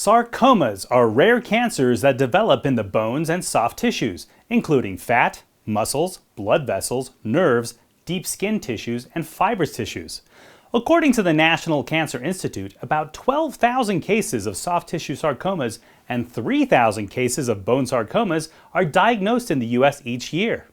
Sarcomas are rare cancers that develop in the bones and soft tissues, including fat, muscles, blood vessels, nerves, deep skin tissues, and fibrous tissues. According to the National Cancer Institute, about 12,000 cases of soft tissue sarcomas and 3,000 cases of bone sarcomas are diagnosed in the U.S. each year.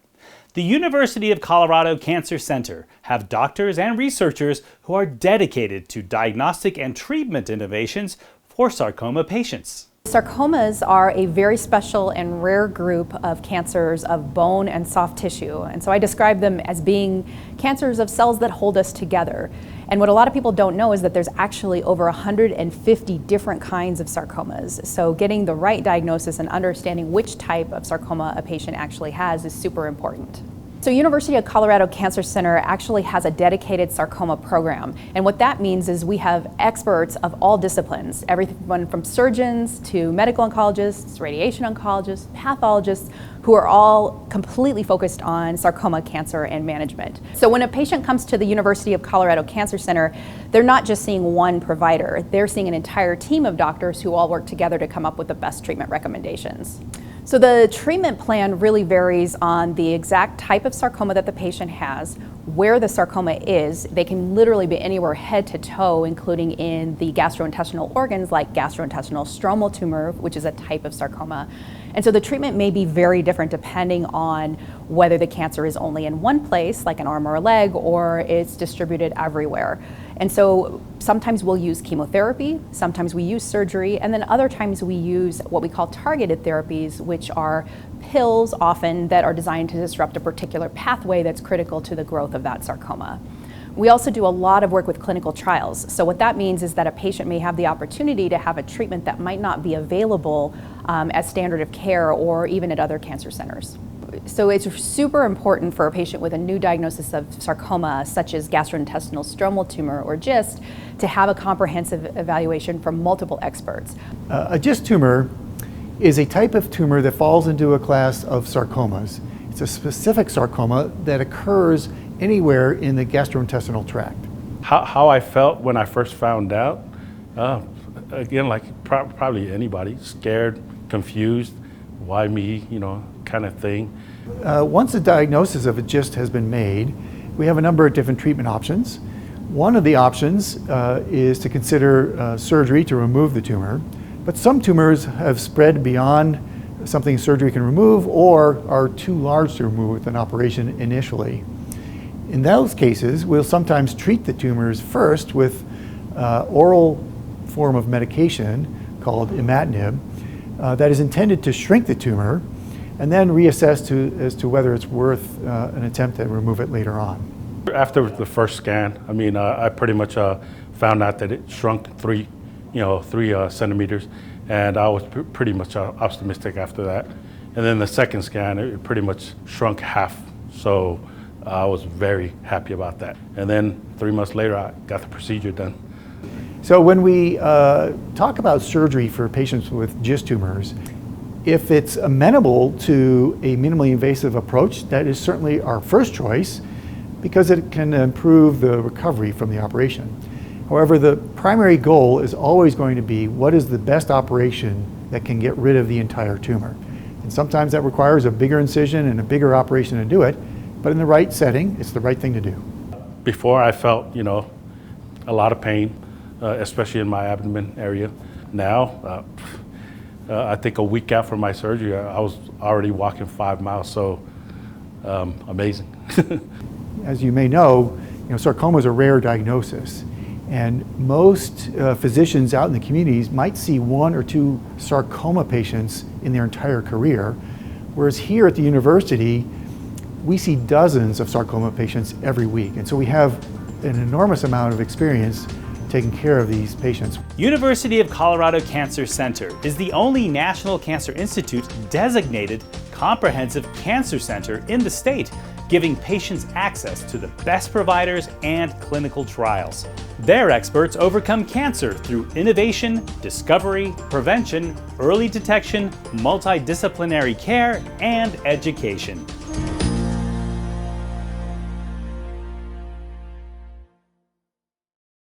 The University of Colorado Cancer Center have doctors and researchers who are dedicated to diagnostic and treatment innovations for sarcoma patients. Sarcomas are a very special and rare group of cancers of bone and soft tissue. And so I describe them as being cancers of cells that hold us together. And what a lot of people don't know is that there's actually over 150 different kinds of sarcomas. So getting the right diagnosis and understanding which type of sarcoma a patient actually has is super important. So University of Colorado Cancer Center actually has a dedicated sarcoma program. And what that means is we have experts of all disciplines, everyone from surgeons to medical oncologists, radiation oncologists, pathologists, who are all completely focused on sarcoma cancer and management. So when a patient comes to the University of Colorado Cancer Center, they're not just seeing one provider, they're seeing an entire team of doctors who all work together to come up with the best treatment recommendations. So the treatment plan really varies on the exact type of sarcoma that the patient has, where the sarcoma is. They can literally be anywhere head to toe, including in the gastrointestinal organs like gastrointestinal stromal tumor, which is a type of sarcoma. And so the treatment may be very different depending on whether the cancer is only in one place, like an arm or a leg, or it's distributed everywhere. And so sometimes we'll use chemotherapy, sometimes we use surgery, and then other times we use what we call targeted therapies, which are pills often that are designed to disrupt a particular pathway that's critical to the growth of that sarcoma. We also do a lot of work with clinical trials. So what that means is that a patient may have the opportunity to have a treatment that might not be available as standard of care or even at other cancer centers. So it's super important for a patient with a new diagnosis of sarcoma, such as gastrointestinal stromal tumor or GIST, to have a comprehensive evaluation from multiple experts. A GIST tumor is a type of tumor that falls into a class of sarcomas. It's a specific sarcoma that occurs anywhere in the gastrointestinal tract. How I felt when I first found out, again, like probably anybody, scared, confused, why me, kind of thing. Once a diagnosis of a GIST has been made, we have a number of different treatment options. One of the options is to consider surgery to remove the tumor, but some tumors have spread beyond something surgery can remove or are too large to remove with an operation initially. In those cases, we'll sometimes treat the tumors first with oral form of medication called imatinib that is intended to shrink the tumor and then reassess as to whether it's worth an attempt to remove it later on. After the first scan, I pretty much found out that it shrunk 3 centimeters, and I was pretty much optimistic after that. And then the second scan, it pretty much shrunk half, so I was very happy about that. And then 3 months later, I got the procedure done. So when we talk about surgery for patients with GIST tumors, if it's amenable to a minimally invasive approach, that is certainly our first choice because it can improve the recovery from the operation. However, the primary goal is always going to be what is the best operation that can get rid of the entire tumor. And sometimes that requires a bigger incision and a bigger operation to do it, but in the right setting, it's the right thing to do. Before I felt, a lot of pain, especially in my abdomen area. Now, I think a week after my surgery, I was already walking 5 miles, so amazing. As you may know, sarcoma is a rare diagnosis, and most physicians out in the communities might see 1 or 2 sarcoma patients in their entire career, whereas here at the university, we see dozens of sarcoma patients every week, and so we have an enormous amount of experience taking care of these patients. University of Colorado Cancer Center is the only National Cancer Institute designated comprehensive cancer center in the state, giving patients access to the best providers and clinical trials. Their experts overcome cancer through innovation, discovery, prevention, early detection, multidisciplinary care, and education.